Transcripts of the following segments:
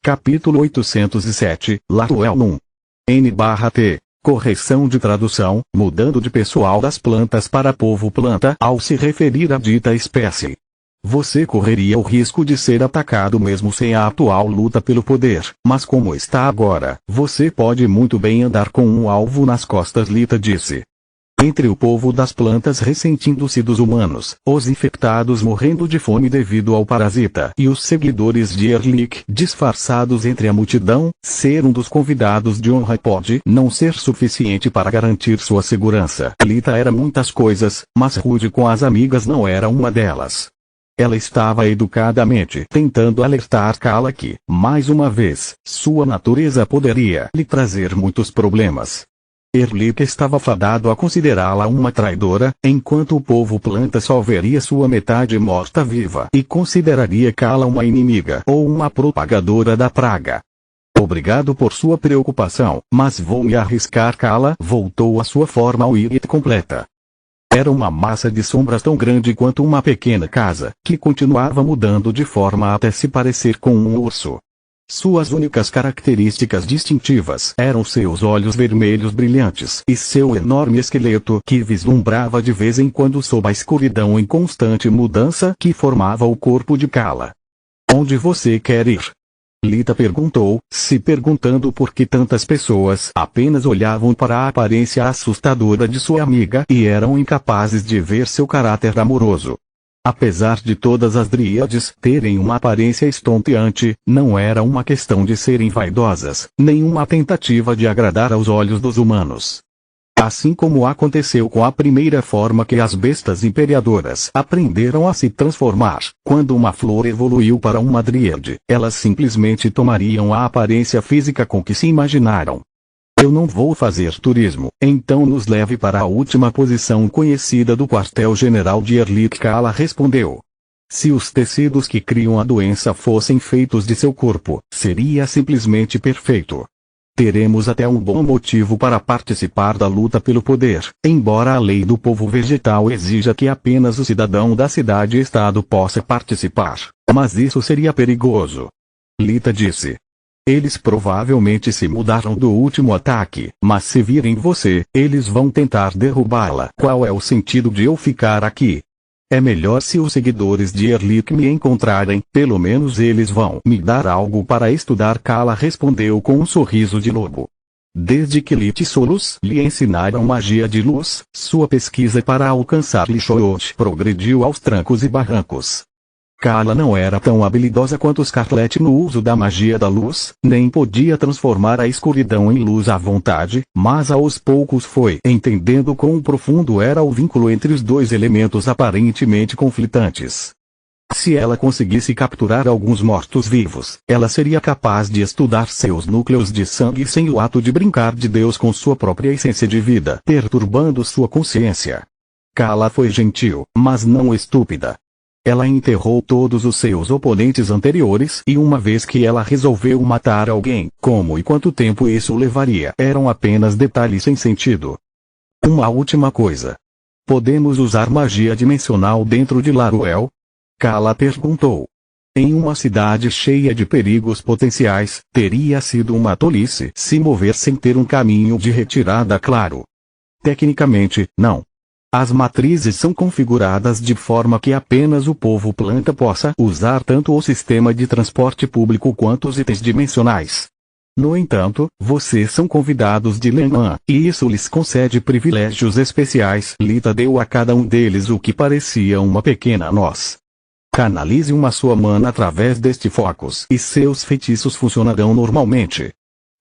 Capítulo 807, Latuel Num. N/T. Correção de tradução, mudando de pessoal das plantas para povo planta ao se referir à dita espécie. Você correria o risco de ser atacado mesmo sem a atual luta pelo poder, mas como está agora, você pode muito bem andar com um alvo nas costas, Lita disse. Entre o povo das plantas ressentindo-se dos humanos, os infectados morrendo de fome devido ao parasita e os seguidores de Erlik disfarçados entre a multidão, ser um dos convidados de honra pode não ser suficiente para garantir sua segurança. Lita era muitas coisas, mas rude com as amigas não era uma delas. Ela estava educadamente tentando alertar Kala que, mais uma vez, sua natureza poderia lhe trazer muitos problemas. Erlik estava fadado a considerá-la uma traidora, enquanto o povo planta só veria sua metade morta-viva e consideraria Kala uma inimiga ou uma propagadora da praga. Obrigado por sua preocupação, mas vou me arriscar. Kala voltou à sua forma Wyrith completa. Era uma massa de sombras tão grande quanto uma pequena casa, que continuava mudando de forma até se parecer com um urso. Suas únicas características distintivas eram seus olhos vermelhos brilhantes e seu enorme esqueleto que vislumbrava de vez em quando sob a escuridão em constante mudança que formava o corpo de Kala. Onde você quer ir? Lita perguntou, se perguntando por que tantas pessoas apenas olhavam para a aparência assustadora de sua amiga e eram incapazes de ver seu caráter amoroso. Apesar de todas as dríades terem uma aparência estonteante, não era uma questão de serem vaidosas, nem uma tentativa de agradar aos olhos dos humanos. Assim como aconteceu com a primeira forma que as bestas imperiadoras aprenderam a se transformar, quando uma flor evoluiu para uma dríade, elas simplesmente tomariam a aparência física com que se imaginaram. Eu não vou fazer turismo, então nos leve para a última posição conhecida do quartel-general de Erlik. Kala respondeu. Se os tecidos que criam a doença fossem feitos de seu corpo, seria simplesmente perfeito. Teremos até um bom motivo para participar da luta pelo poder, embora a lei do povo vegetal exija que apenas o cidadão da cidade-estado possa participar, mas isso seria perigoso. Lita disse. Eles provavelmente se mudaram do último ataque, mas se virem você, eles vão tentar derrubá-la. Qual é o sentido de eu ficar aqui? É melhor se os seguidores de Erlik me encontrarem, pelo menos eles vão me dar algo para estudar. Kala respondeu com um sorriso de lobo. Desde que Litsoulos lhe ensinaram magia de luz, sua pesquisa para alcançar Lixoot progrediu aos trancos e barrancos. Kala não era tão habilidosa quanto Scarlet no uso da magia da luz, nem podia transformar a escuridão em luz à vontade, mas aos poucos foi entendendo quão profundo era o vínculo entre os dois elementos aparentemente conflitantes. Se ela conseguisse capturar alguns mortos-vivos, ela seria capaz de estudar seus núcleos de sangue sem o ato de brincar de Deus com sua própria essência de vida, perturbando sua consciência. Kala foi gentil, mas não estúpida. Ela enterrou todos os seus oponentes anteriores e uma vez que ela resolveu matar alguém, como e quanto tempo isso levaria eram apenas detalhes sem sentido. Uma última coisa. Podemos usar magia dimensional dentro de Laruel? Kala perguntou. Em uma cidade cheia de perigos potenciais, teria sido uma tolice se mover sem ter um caminho de retirada claro. Tecnicamente, não. As matrizes são configuradas de forma que apenas o povo planta possa usar tanto o sistema de transporte público quanto os itens dimensionais. No entanto, vocês são convidados de Len'an, e isso lhes concede privilégios especiais. Lita deu a cada um deles o que parecia uma pequena noz. Canalize uma sua mana através deste focus e seus feitiços funcionarão normalmente.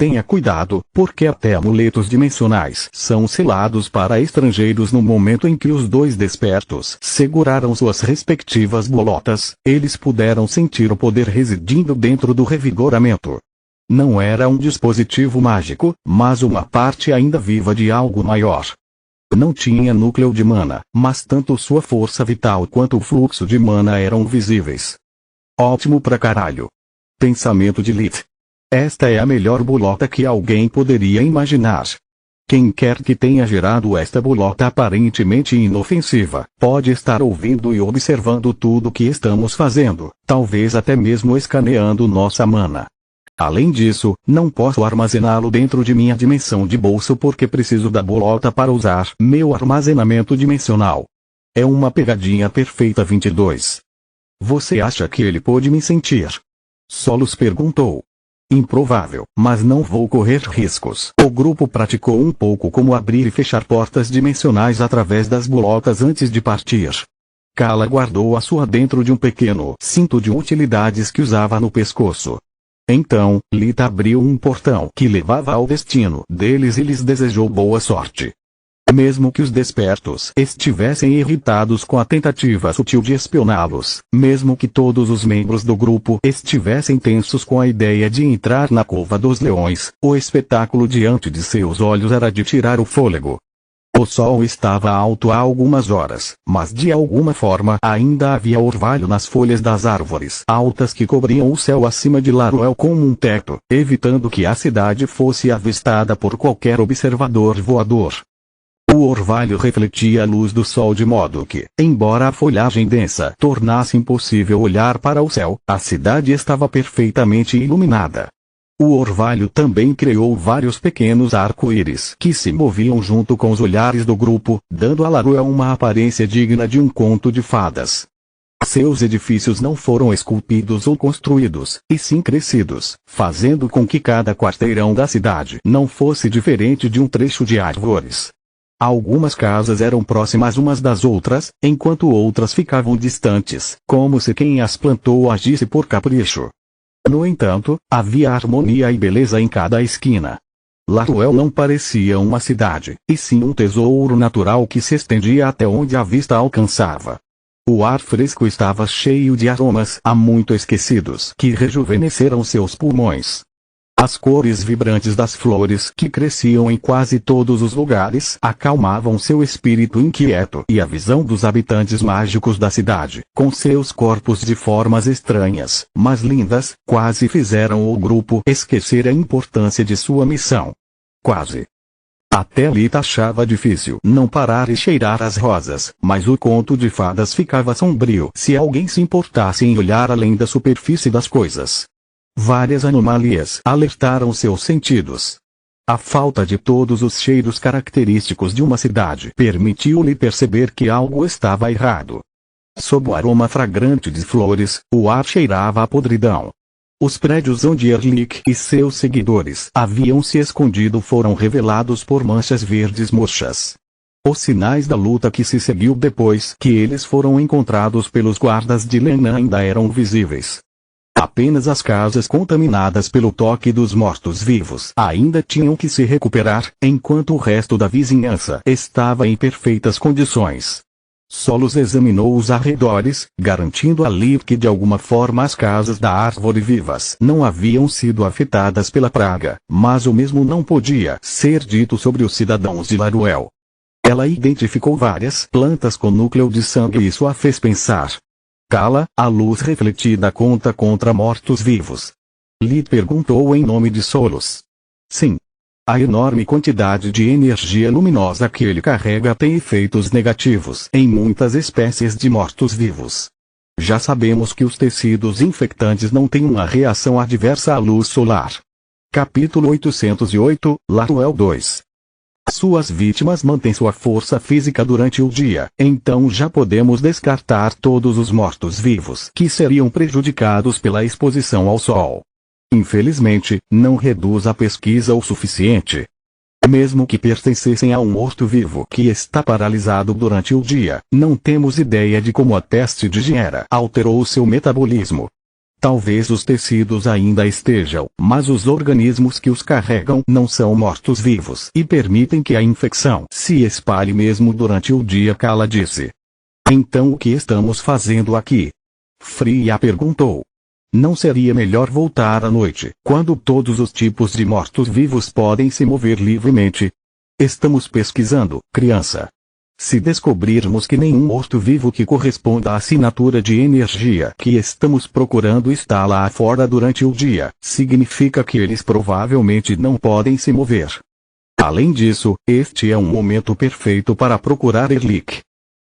Tenha cuidado, porque até amuletos dimensionais são selados para estrangeiros. No momento em que os dois despertos seguraram suas respectivas bolotas, eles puderam sentir o poder residindo dentro do revigoramento. Não era um dispositivo mágico, mas uma parte ainda viva de algo maior. Não tinha núcleo de mana, mas tanto sua força vital quanto o fluxo de mana eram visíveis. Ótimo pra caralho. Pensamento de Lit. Esta é a melhor bolota que alguém poderia imaginar. Quem quer que tenha gerado esta bolota aparentemente inofensiva, pode estar ouvindo e observando tudo o que estamos fazendo, talvez até mesmo escaneando nossa mana. Além disso, não posso armazená-lo dentro de minha dimensão de bolso porque preciso da bolota para usar meu armazenamento dimensional. É uma pegadinha perfeita. 22. Você acha que ele pôde me sentir? Solos perguntou. Improvável, mas não vou correr riscos. O grupo praticou um pouco como abrir e fechar portas dimensionais através das bolotas antes de partir. Kala guardou a sua dentro de um pequeno cinto de utilidades que usava no pescoço. Então, Lita abriu um portão que levava ao destino deles e lhes desejou boa sorte. Mesmo que os despertos estivessem irritados com a tentativa sutil de espioná-los, mesmo que todos os membros do grupo estivessem tensos com a ideia de entrar na cova dos leões, o espetáculo diante de seus olhos era de tirar o fôlego. O sol estava alto há algumas horas, mas de alguma forma ainda havia orvalho nas folhas das árvores altas que cobriam o céu acima de Laruel como um teto, evitando que a cidade fosse avistada por qualquer observador voador. O orvalho refletia a luz do sol de modo que, embora a folhagem densa tornasse impossível olhar para o céu, a cidade estava perfeitamente iluminada. O orvalho também criou vários pequenos arco-íris que se moviam junto com os olhares do grupo, dando a Laruel uma aparência digna de um conto de fadas. Seus edifícios não foram esculpidos ou construídos, e sim crescidos, fazendo com que cada quarteirão da cidade não fosse diferente de um trecho de árvores. Algumas casas eram próximas umas das outras, enquanto outras ficavam distantes, como se quem as plantou agisse por capricho. No entanto, havia harmonia e beleza em cada esquina. Laruel não parecia uma cidade, e sim um tesouro natural que se estendia até onde a vista alcançava. O ar fresco estava cheio de aromas há muito esquecidos que rejuvenesceram seus pulmões. As cores vibrantes das flores que cresciam em quase todos os lugares acalmavam seu espírito inquieto e a visão dos habitantes mágicos da cidade, com seus corpos de formas estranhas, mas lindas, quase fizeram o grupo esquecer a importância de sua missão. Quase. Até Lita achava difícil não parar e cheirar as rosas, mas o conto de fadas ficava sombrio se alguém se importasse em olhar além da superfície das coisas. Várias anomalias alertaram seus sentidos. A falta de todos os cheiros característicos de uma cidade permitiu-lhe perceber que algo estava errado. Sob o aroma fragrante de flores, o ar cheirava a podridão. Os prédios onde Erlich e seus seguidores haviam se escondido foram revelados por manchas verdes murchas. Os sinais da luta que se seguiu depois que eles foram encontrados pelos guardas de Lena ainda eram visíveis. Apenas as casas contaminadas pelo toque dos mortos-vivos ainda tinham que se recuperar, enquanto o resto da vizinhança estava em perfeitas condições. Solos examinou os arredores, garantindo ali que de alguma forma as casas da árvore vivas não haviam sido afetadas pela praga, mas o mesmo não podia ser dito sobre os cidadãos de Laruel. Ela identificou várias plantas com núcleo de sangue e isso a fez pensar. Kala, a luz refletida conta contra mortos-vivos? Lee perguntou em nome de Solos. Sim. A enorme quantidade de energia luminosa que ele carrega tem efeitos negativos em muitas espécies de mortos-vivos. Já sabemos que os tecidos infectantes não têm uma reação adversa à luz solar. Capítulo 808, Laruel 2. Suas vítimas mantêm sua força física durante o dia, então já podemos descartar todos os mortos-vivos que seriam prejudicados pela exposição ao sol. Infelizmente, não reduz a pesquisa o suficiente. Mesmo que pertencessem a um morto-vivo que está paralisado durante o dia, não temos ideia de como a peste de Gera alterou seu metabolismo. Talvez os tecidos ainda estejam, mas os organismos que os carregam não são mortos-vivos e permitem que a infecção se espalhe mesmo durante o dia, Kala disse. Então o que estamos fazendo aqui? Freya perguntou. Não seria melhor voltar à noite, quando todos os tipos de mortos-vivos podem se mover livremente? Estamos pesquisando, criança. Se descobrirmos que nenhum morto-vivo que corresponda à assinatura de energia que estamos procurando está lá fora durante o dia, significa que eles provavelmente não podem se mover. Além disso, este é um momento perfeito para procurar Erlich.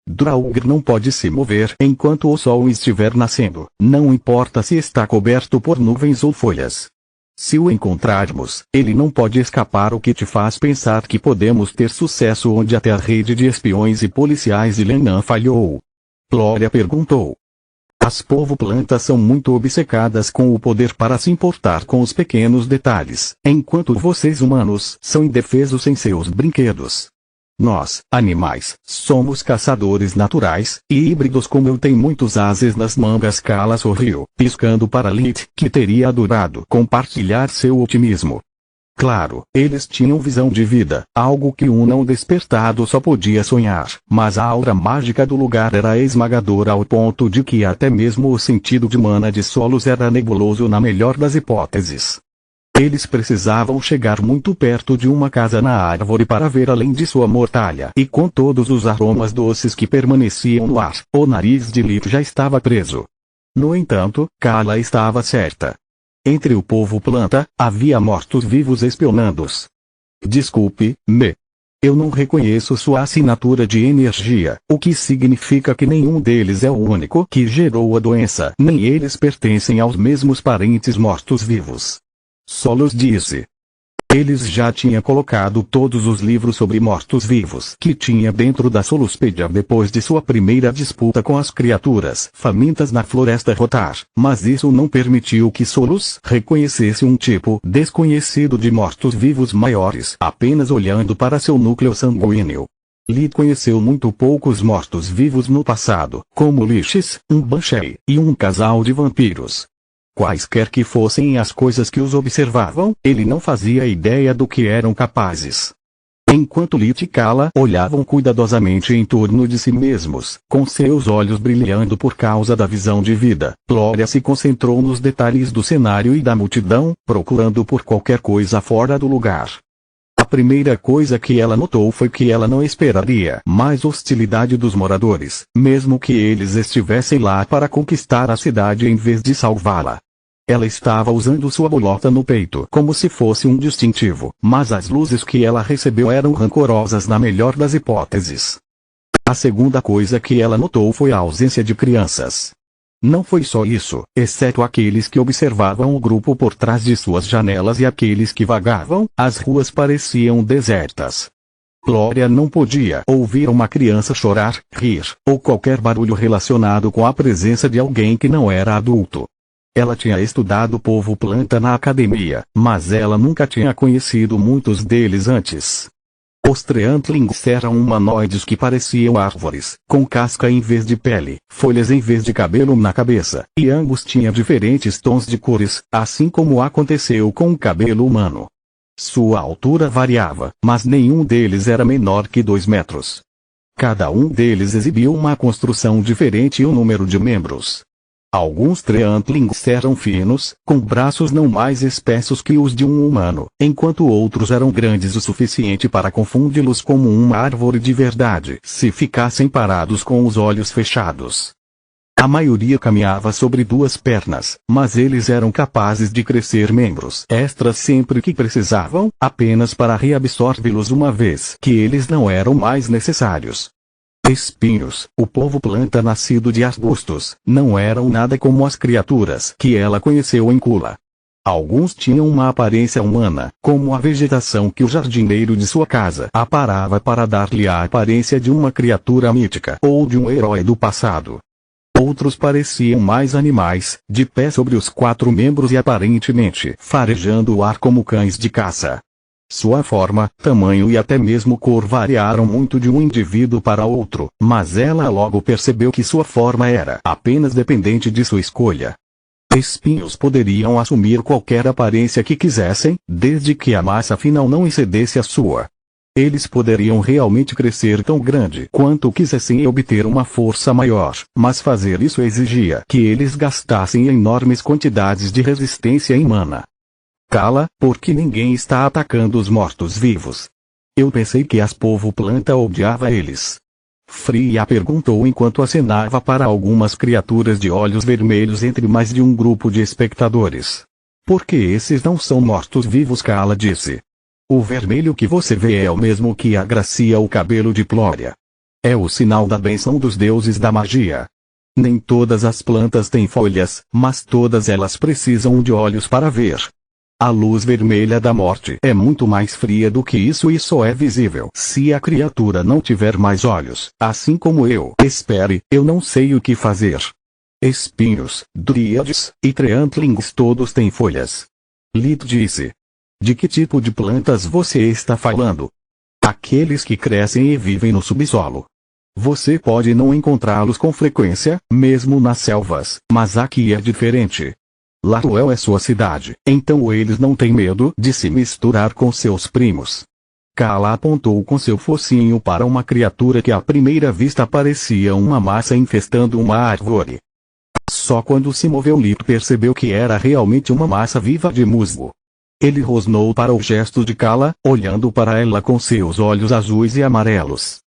Draugr não pode se mover enquanto o sol estiver nascendo, não importa se está coberto por nuvens ou folhas. Se o encontrarmos, ele não pode escapar, o que te faz pensar que podemos ter sucesso onde até a rede de espiões e policiais de Lennon falhou. Gloria perguntou. As povo-plantas são muito obcecadas com o poder para se importar com os pequenos detalhes, enquanto vocês humanos são indefesos sem seus brinquedos. Nós, animais, somos caçadores naturais, e híbridos como eu. Tenho muitos ases nas mangas. Kala sorriu, piscando para Lilith, que teria adorado compartilhar seu otimismo. Claro, eles tinham visão de vida, algo que um não despertado só podia sonhar, mas a aura mágica do lugar era esmagadora ao ponto de que até mesmo o sentido de mana de solos era nebuloso na melhor das hipóteses. Eles precisavam chegar muito perto de uma casa na árvore para ver além de sua mortalha, e com todos os aromas doces que permaneciam no ar, o nariz de Lilith já estava preso. No entanto, Kala estava certa. Entre o povo planta, havia mortos-vivos espionando-os. Desculpe-me. Eu não reconheço sua assinatura de energia, o que significa que nenhum deles é o único que gerou a doença, nem eles pertencem aos mesmos parentes mortos-vivos. Solos disse. Eles já tinham colocado todos os livros sobre mortos-vivos que tinha dentro da Soluspedia depois de sua primeira disputa com as criaturas famintas na floresta Rotar, mas isso não permitiu que Solus reconhecesse um tipo desconhecido de mortos-vivos maiores apenas olhando para seu núcleo sanguíneo. Lee conheceu muito poucos mortos-vivos no passado, como Liches, um Banshee e um casal de vampiros. Quaisquer que fossem as coisas que os observavam, ele não fazia ideia do que eram capazes. Enquanto Lilith e Kala olhavam cuidadosamente em torno de si mesmos, com seus olhos brilhando por causa da visão de vida, Gloria se concentrou nos detalhes do cenário e da multidão, procurando por qualquer coisa fora do lugar. A primeira coisa que ela notou foi que ela não esperaria mais hostilidade dos moradores, mesmo que eles estivessem lá para conquistar a cidade em vez de salvá-la. Ela estava usando sua bolota no peito como se fosse um distintivo, mas as luzes que ela recebeu eram rancorosas na melhor das hipóteses. A segunda coisa que ela notou foi a ausência de crianças. Não foi só isso, exceto aqueles que observavam o grupo por trás de suas janelas e aqueles que vagavam, as ruas pareciam desertas. Gloria não podia ouvir uma criança chorar, rir, ou qualquer barulho relacionado com a presença de alguém que não era adulto. Ela tinha estudado povo planta na academia, mas ela nunca tinha conhecido muitos deles antes. Os Treantlings eram humanoides que pareciam árvores, com casca em vez de pele, folhas em vez de cabelo na cabeça, e ambos tinham diferentes tons de cores, assim como aconteceu com o cabelo humano. Sua altura variava, mas nenhum deles era menor que 2 metros. Cada um deles exibia uma construção diferente e um número de membros. Alguns Treantlings eram finos, com braços não mais espessos que os de um humano, enquanto outros eram grandes o suficiente para confundi-los como uma árvore de verdade, se ficassem parados com os olhos fechados. A maioria caminhava sobre 2 pernas, mas eles eram capazes de crescer membros extras sempre que precisavam, apenas para reabsorvê-los uma vez que eles não eram mais necessários. Espinhos, o povo planta nascido de arbustos, não eram nada como as criaturas que ela conheceu em Kula. Alguns tinham uma aparência humana, como a vegetação que o jardineiro de sua casa aparava para dar-lhe a aparência de uma criatura mítica ou de um herói do passado. Outros pareciam mais animais, de pé sobre os 4 membros e aparentemente farejando o ar como cães de caça. Sua forma, tamanho e até mesmo cor variaram muito de um indivíduo para outro, mas ela logo percebeu que sua forma era apenas dependente de sua escolha. Espinhos poderiam assumir qualquer aparência que quisessem, desde que a massa final não excedesse a sua. Eles poderiam realmente crescer tão grande quanto quisessem e obter uma força maior, mas fazer isso exigia que eles gastassem enormes quantidades de resistência em mana. Cala, porque ninguém está atacando os mortos-vivos. Eu pensei que as povo planta odiava eles. Freya perguntou enquanto acenava para algumas criaturas de olhos vermelhos entre mais de um grupo de espectadores. Porque esses não são mortos-vivos, Cala disse. O vermelho que você vê é o mesmo que agracia o cabelo de Gloria. É o sinal da bênção dos deuses da magia. Nem todas as plantas têm folhas, mas todas elas precisam de olhos para ver. A luz vermelha da morte é muito mais fria do que isso e só é visível se a criatura não tiver mais olhos, assim como eu. Espere, eu não sei o que fazer. Espinhos, dríades e treantlings todos têm folhas. Lit disse. De que tipo de plantas você está falando? Aqueles que crescem e vivem no subsolo. Você pode não encontrá-los com frequência, mesmo nas selvas, mas aqui é diferente. Latuel é sua cidade, então eles não têm medo de se misturar com seus primos. Kala apontou com seu focinho para uma criatura que à primeira vista parecia uma massa infestando uma árvore. Só quando se moveu Lit percebeu que era realmente uma massa viva de musgo. Ele rosnou para o gesto de Kala, olhando para ela com seus olhos azuis e amarelos.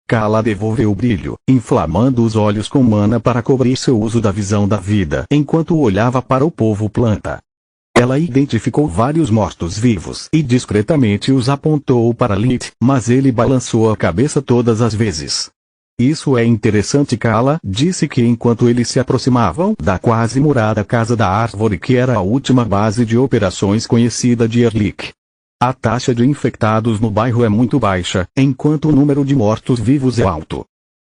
Kala devolveu o brilho, inflamando os olhos com mana para cobrir seu uso da visão da vida enquanto olhava para o povo planta. Ela identificou vários mortos-vivos e discretamente os apontou para Lit, mas ele balançou a cabeça todas as vezes. Isso é interessante. Kala disse que enquanto eles se aproximavam da quase murada Casa da Árvore, que era a última base de operações conhecida de Erlik. A taxa de infectados no bairro é muito baixa, enquanto o número de mortos-vivos é alto.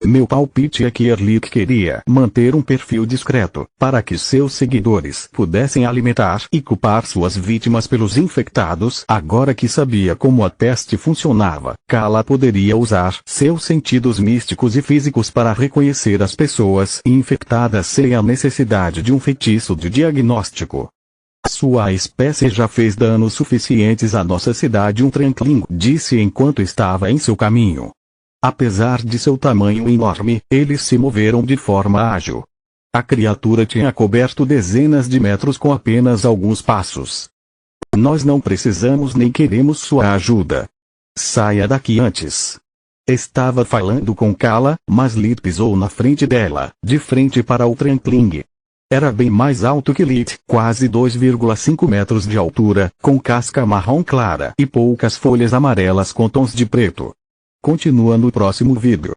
Meu palpite é que Erlik queria manter um perfil discreto, para que seus seguidores pudessem alimentar e culpar suas vítimas pelos infectados. Agora que sabia como a peste funcionava, Kala poderia usar seus sentidos místicos e físicos para reconhecer as pessoas infectadas sem a necessidade de um feitiço de diagnóstico. Sua espécie já fez danos suficientes à nossa cidade, um Trankling disse enquanto estava em seu caminho. Apesar de seu tamanho enorme, eles se moveram de forma ágil. A criatura tinha coberto dezenas de metros com apenas alguns passos. Nós não precisamos nem queremos sua ajuda. Saia daqui antes. Estava falando com Kala, mas Lit pisou na frente dela, de frente para o Trankling. Era bem mais alto que Lit, quase 2,5 metros de altura, com casca marrom clara e poucas folhas amarelas com tons de preto. Continua no próximo vídeo.